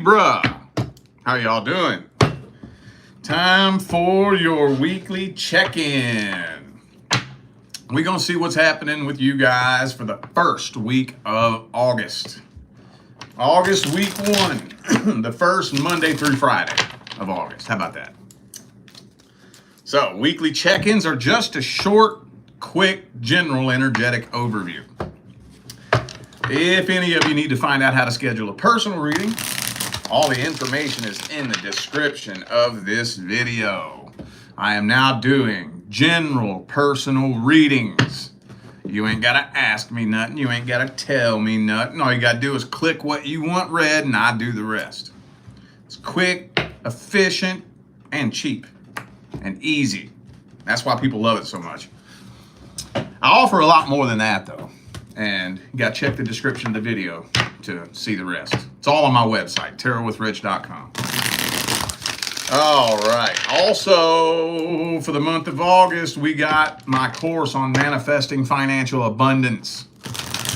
Libra, how y'all doing? Time for your weekly check-in. We're going to see what's happening with you guys for the first week of August. August week 1, the first Monday through Friday of August. How about that? So, weekly check-ins are just a short, quick, general, energetic overview. If any of you need to find out how to schedule a personal reading, all the information is in the description of this video. I am now doing general personal readings. You ain't got to ask me nothing. You ain't got to tell me nothing. All you got to do is click what you want read and I do the rest. It's quick, efficient, and cheap, and easy. That's why people love it so much. I offer a lot more than that though. And you got to check the description of the video to see the rest. It's all on my website, tarotwithrich.com. All right. Also, for the month of August, we got my course on manifesting financial abundance.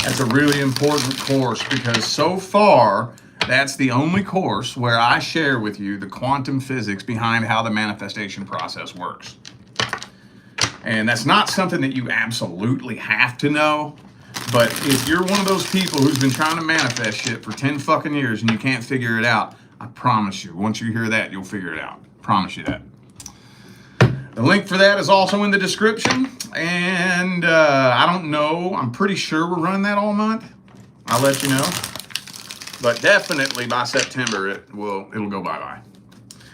That's a really important course because so far, that's the only course where I share with you the quantum physics behind how the manifestation process works. And that's not something that you absolutely have to know. But if you're one of those people who's been trying to manifest shit for 10 fucking years and you can't figure it out, I promise you, once you hear that, you'll figure it out. Promise you that. The link for that is also in the description. And I don't know. I'm pretty sure we're running that all month. I'll let you know. But definitely by September, it'll go bye-bye.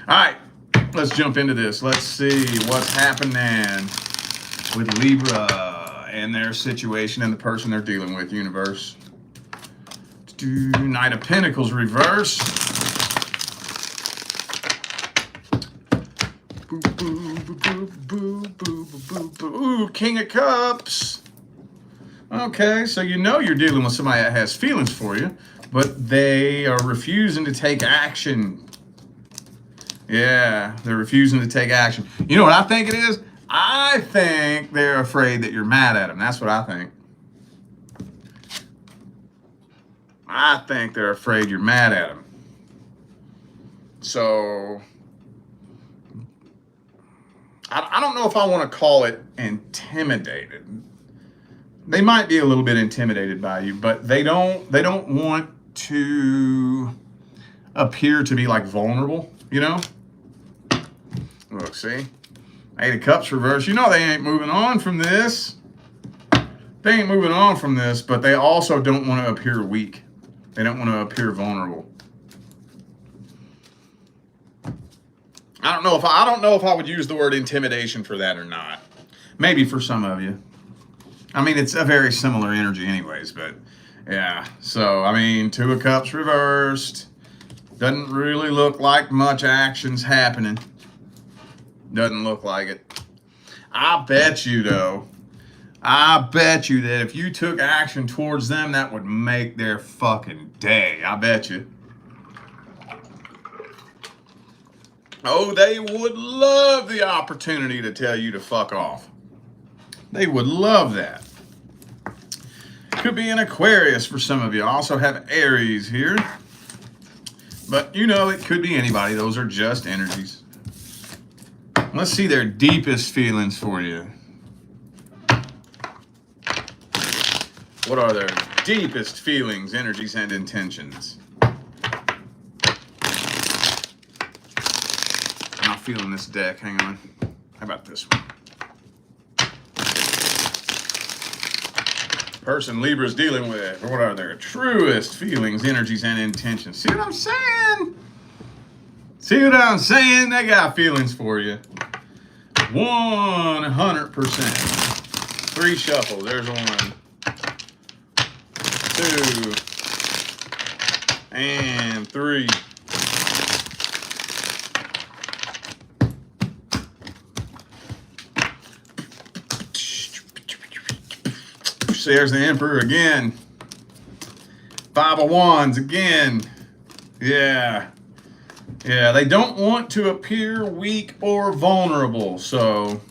All right, let's jump into this. Let's see what's happening with Libra and their situation and the person they're dealing with, universe. Knight of Pentacles reverse. King of Cups. Okay, so you know you're dealing with somebody that has feelings for you, but they are refusing to take action. Yeah, they're refusing to take action. You know what I think it is? I think they're afraid that you're mad at them. That's what I think. I think they're afraid you're mad at them. So, I don't know if I want to call it intimidated. They might be a little bit intimidated by you, but they don't want to appear to be like vulnerable, you know? Look, see? 8 of Cups reverse. You know they ain't moving on from this. They ain't moving on from this, but they also don't want to appear weak. They don't want to appear vulnerable. I don't know if I would use the word intimidation for that or not. Maybe for some of you. I mean, it's a very similar energy anyways, but yeah. So, I mean, 2 of Cups reversed. Doesn't really look like much action's happening. Doesn't look like it. I bet you, though, that if you took action towards them, that would make their fucking day. I bet you. Oh, they would love the opportunity to tell you to fuck off. They would love that. Could be an Aquarius for some of you. I also have Aries here. But, you know, it could be anybody. Those are just energies. Let's see their deepest feelings for you. What are their deepest feelings, energies, and intentions? I'm not feeling this deck. Hang on. How about this one? Person Libra's dealing with. What are their truest feelings, energies, and intentions? See what I'm saying? See what I'm saying? They got feelings for you. 100%. 3 shuffles. There's 1, 2, and 3. There's the Emperor again. 5 of Wands again. Yeah. Yeah, they don't want to appear weak or vulnerable. So,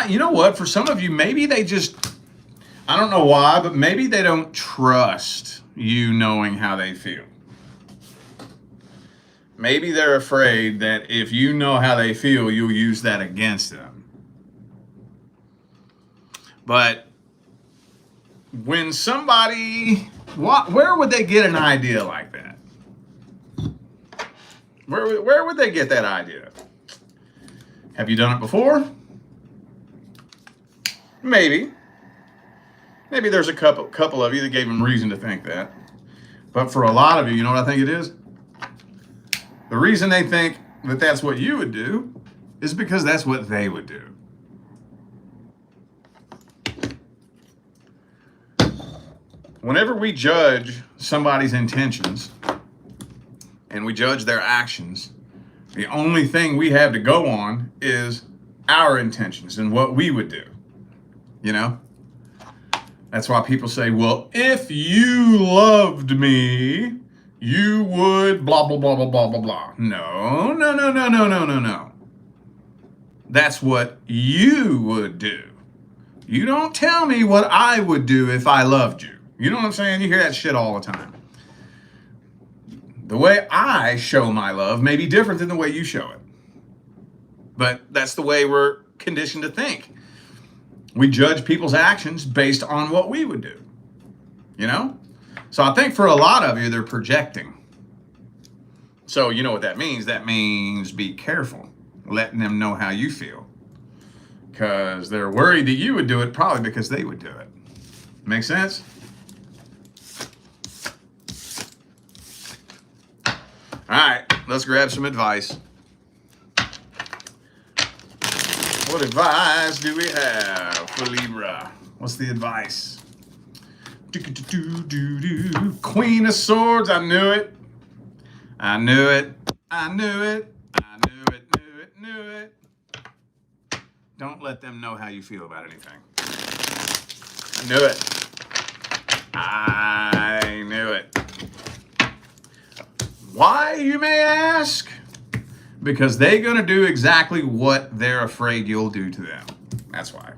you know what? For some of you, maybe they just, I don't know why, but maybe they don't trust you knowing how they feel. Maybe they're afraid that if you know how they feel, you'll use that against them. But when somebody, where would they get an idea like that? Where would they get that idea? Have you done it before? Maybe. Maybe there's a couple of you that gave them reason to think that. But for a lot of you, you know what I think it is? The reason they think that that's what you would do is because that's what they would do. Whenever we judge somebody's intentions and we judge their actions, the only thing we have to go on is our intentions and what we would do. You know? That's why people say, well, if you loved me, you would blah, blah, blah, blah, blah, blah, blah. No. That's what you would do. You don't tell me what I would do if I loved you. You know what I'm saying? You hear that shit all the time. The way I show my love may be different than the way you show it. But that's the way we're conditioned to think. We judge people's actions based on what we would do. You know? So I think for a lot of you, they're projecting. So you know what that means? That means be careful letting them know how you feel. Because they're worried that you would do it probably because they would do it. Make sense? All right, let's grab some advice. What advice do we have for Libra? What's the advice? Queen of Swords, I knew it. Don't let them know how you feel about anything. I knew it. Why, you may ask? Because they're going to do exactly what they're afraid you'll do to them. That's why.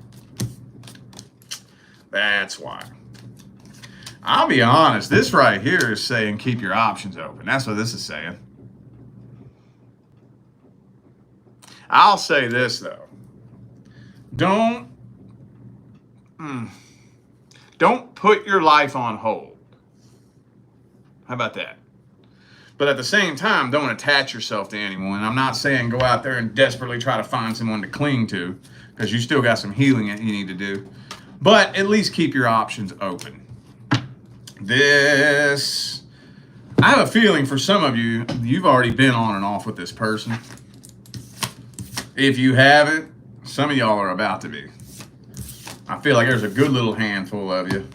I'll be honest, this right here is saying keep your options open. That's what this is saying. I'll say this, though. Don't put your life on hold. How about that? But at the same time, don't attach yourself to anyone. I'm not saying go out there and desperately try to find someone to cling to, because you still got some healing that you need to do. But at least keep your options open. I have a feeling for some of you, you've already been on and off with this person. If you haven't, some of y'all are about to be. I feel like there's a good little handful of you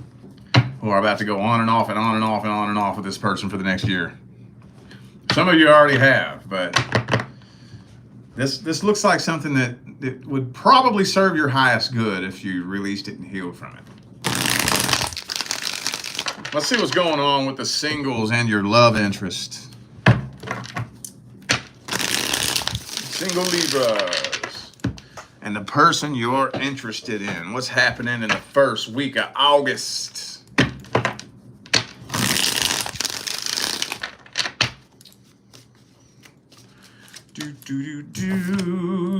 who are about to go on and off and on and off and on and off with this person for the next year. Some of you already have, but this looks like something that would probably serve your highest good if you released it and healed from it. Let's see what's going on with the singles and your love interest. Single Libras. And the person you're interested in. What's happening in the first week of August?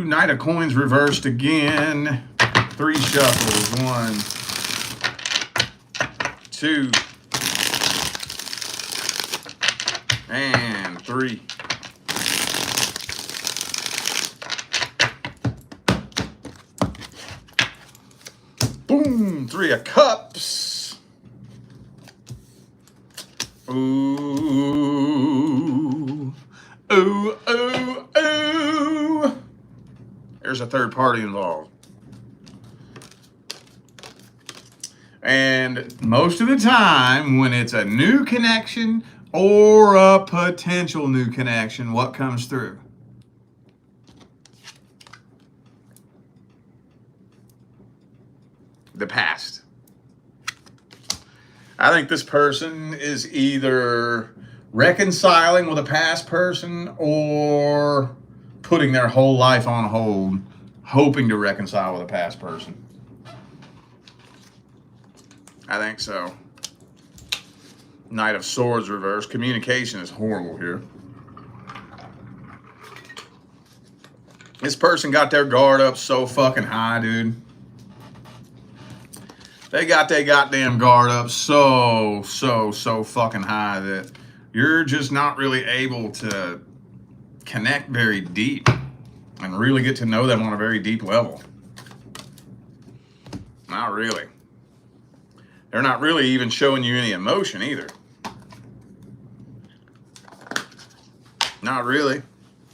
Knight of Coins reversed again. 3 shuffles. 1, 2, and 3. Boom! 3 of Cups. Ooh. Ooh, ooh, ooh. There's a third party involved. And most of the time, when it's a new connection or a potential new connection, what comes through? The past. I think this person is either reconciling with a past person or putting their whole life on hold, hoping to reconcile with a past person. I think so. Knight of Swords reversed. Communication is horrible here. This person got their guard up so fucking high, dude. They got their goddamn guard up so fucking high that you're just not really able to connect very deep and really get to know them on a very deep level. Not really. They're not really even showing you any emotion either. Not really.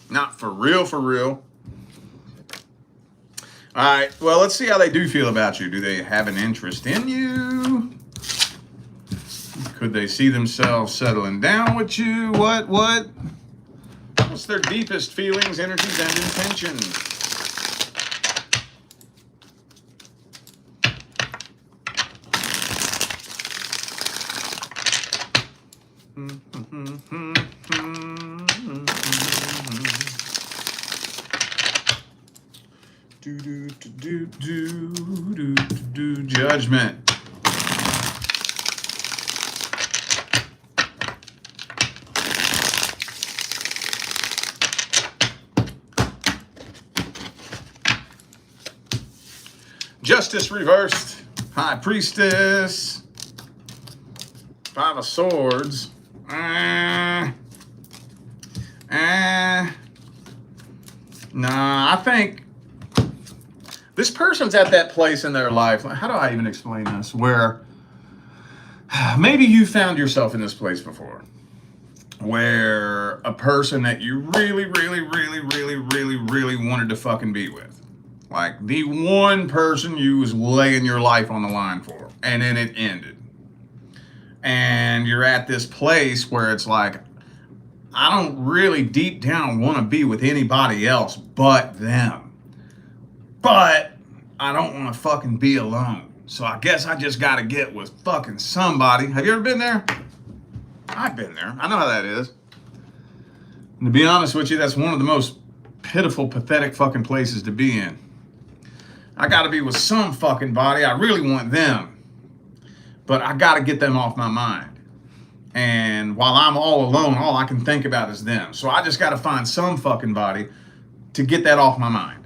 Not for real, for real. All right, well, let's see how they do feel about you. Do they have an interest in you? Could they see themselves settling down with you? What? What's their deepest feelings, energies, and intentions? Judgment. Justice reversed. High Priestess. Five of Swords. Nah, I think this person's at that place in their life. How do I even explain this? Where maybe you found yourself in this place before, where a person that you really wanted to fucking be with, like the one person you was laying your life on the line for, and then it ended. And you're at this place where it's like, I don't really deep down want to be with anybody else but them. But I don't want to fucking be alone. So I guess I just got to get with fucking somebody. Have you ever been there? I've been there. I know how that is. And to be honest with you, that's one of the most pitiful, pathetic fucking places to be in. I got to be with some fucking body. I really want them. But I got to get them off my mind. And while I'm all alone, all I can think about is them. So I just got to find some fucking body to get that off my mind.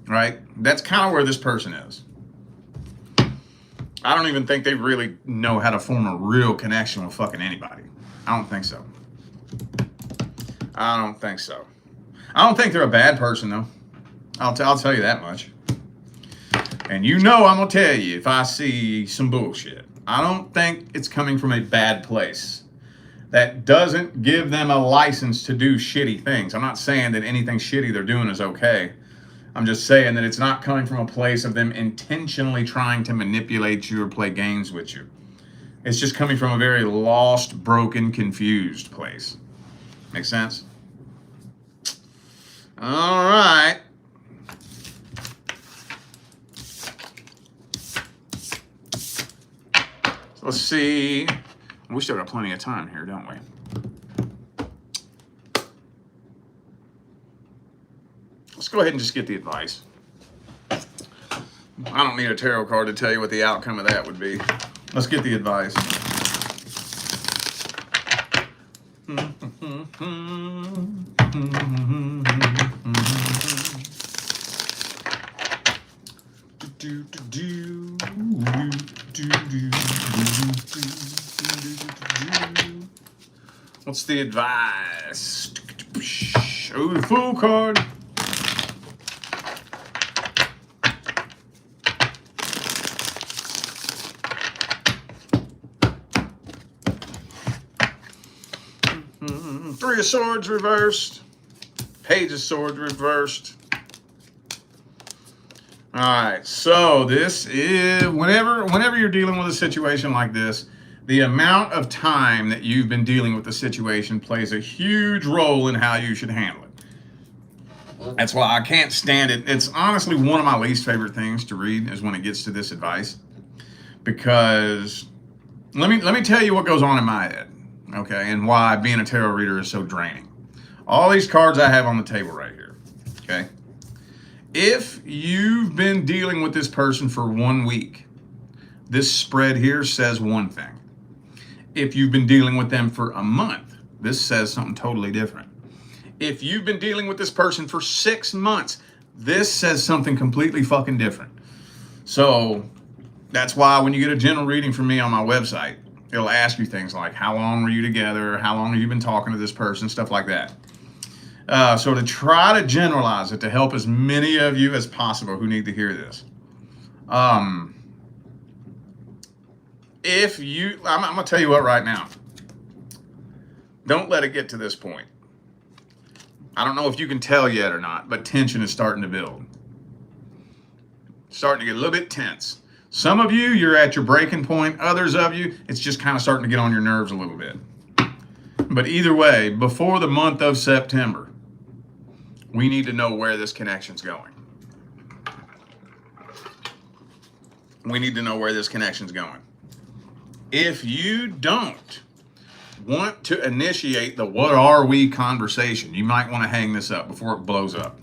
Right? That's kind of where this person is. I don't even think they really know how to form a real connection with fucking anybody. I don't think so. I don't think so. I don't think they're a bad person, though. I'll tell you that much. And you know I'm going to tell you if I see some bullshit. I don't think it's coming from a bad place. That doesn't give them a license to do shitty things. I'm not saying that anything shitty they're doing is okay. I'm just saying that it's not coming from a place of them intentionally trying to manipulate you or play games with you. It's just coming from a very lost, broken, confused place. Make sense? All right. Let's see. We still got plenty of time here, don't we? Let's go ahead and just get the advice. I don't need a tarot card to tell you what the outcome of that would be. Let's get the advice. What's the advice? Oh, the Fool card. Three of Swords reversed. Page of Swords reversed. All right, so this is whenever you're dealing with a situation like this, the amount of time that you've been dealing with the situation plays a huge role in how you should handle it. That's why I can't stand it. It's honestly one of my least favorite things to read is when it gets to this advice, because let me tell you what goes on in my head, okay, and why being a tarot reader is so draining. All these cards I have on the table right here, okay. If you've been dealing with this person for 1 week, this spread here says one thing. If you've been dealing with them for a month, this says something totally different. If you've been dealing with this person for 6 months, this says something completely fucking different. So that's why when you get a general reading from me on my website, it'll ask you things like, how long were you together? How long have you been talking to this person? Stuff like that. So to try to generalize it to help as many of you as possible who need to hear this. If you, I'm going to tell you what right now. Don't let it get to this point. I don't know if you can tell yet or not, but tension is starting to build. Starting to get a little bit tense. Some of you, you're at your breaking point. Others of you, it's just kind of starting to get on your nerves a little bit. But either way, before the month of September, we need to know where this connection's going. We need to know where this connection's going. If you don't want to initiate the what are we conversation, you might want to hang this up before it blows up.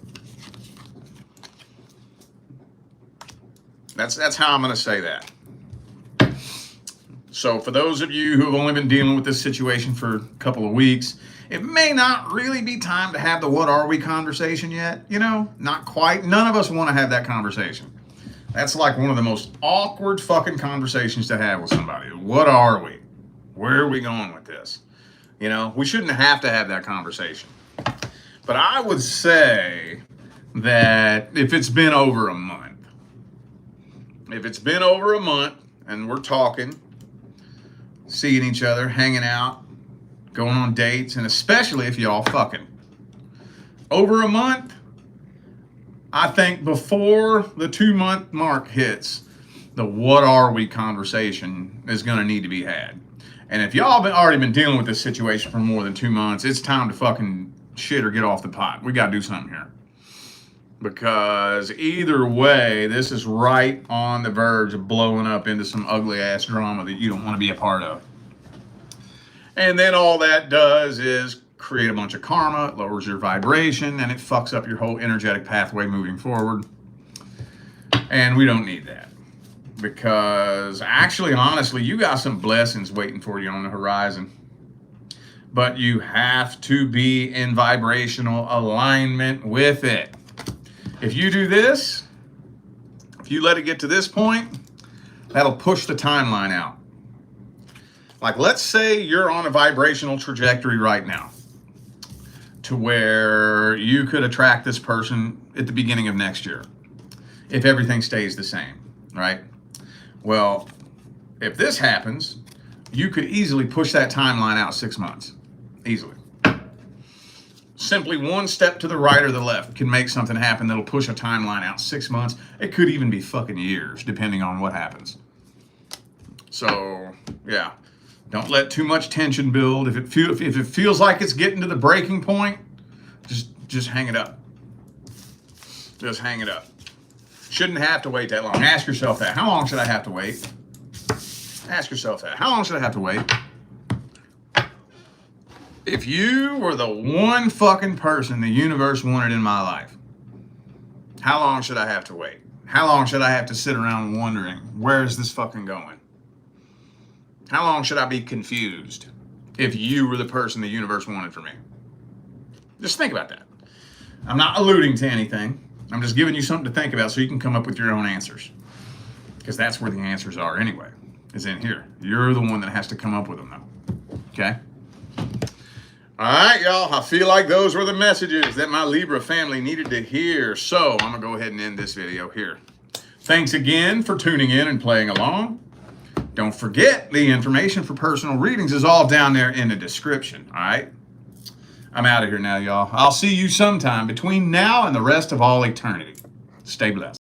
That's how I'm going to say that. So for those of you who have only been dealing with this situation for a couple of weeks, it may not really be time to have the what are we conversation yet. You know, not quite. None of us want to have that conversation. That's like one of the most awkward fucking conversations to have with somebody. What are we? Where are we going with this? You know, we shouldn't have to have that conversation. But I would say that if it's been over a month, and we're talking, seeing each other, hanging out, going on dates, and especially if y'all fucking, over a month, I think before the 2-month mark hits, the what are we conversation is going to need to be had. And if y'all already been dealing with this situation for more than 2 months, it's time to fucking shit or get off the pot. We got to do something here. Because either way, this is right on the verge of blowing up into some ugly ass drama that you don't want to be a part of. And then all that does is create a bunch of karma, it lowers your vibration, and it fucks up your whole energetic pathway moving forward. And we don't need that. Because actually, honestly, you got some blessings waiting for you on the horizon. But you have to be in vibrational alignment with it. If you do this, if you let it get to this point, that'll push the timeline out. Like, let's say you're on a vibrational trajectory right now to where you could attract this person at the beginning of next year if everything stays the same, right? Well, if this happens, you could easily push that timeline out 6 months. Easily. Simply one step to the right or the left can make something happen that'll push a timeline out 6 months. It could even be fucking years, depending on what happens. So, yeah. Don't let too much tension build. If it feels like it's getting to the breaking point, just hang it up. Just hang it up. Shouldn't have to wait that long. Ask yourself that. How long should I have to wait? Ask yourself that. How long should I have to wait? If you were the one fucking person the universe wanted in my life, how long should I have to wait? How long should I have to sit around wondering, where is this fucking going? How long should I be confused if you were the person the universe wanted for me? Just think about that. I'm not alluding to anything. I'm just giving you something to think about so you can come up with your own answers. Because that's where the answers are anyway, is in here. You're the one that has to come up with them though. Okay? All right, y'all. I feel like those were the messages that my Libra family needed to hear. So I'm going to go ahead and end this video here. Thanks again for tuning in and playing along. Don't forget, the information for personal readings is all down there in the description. All right? I'm out of here now, y'all. I'll see you sometime between now and the rest of all eternity. Stay blessed.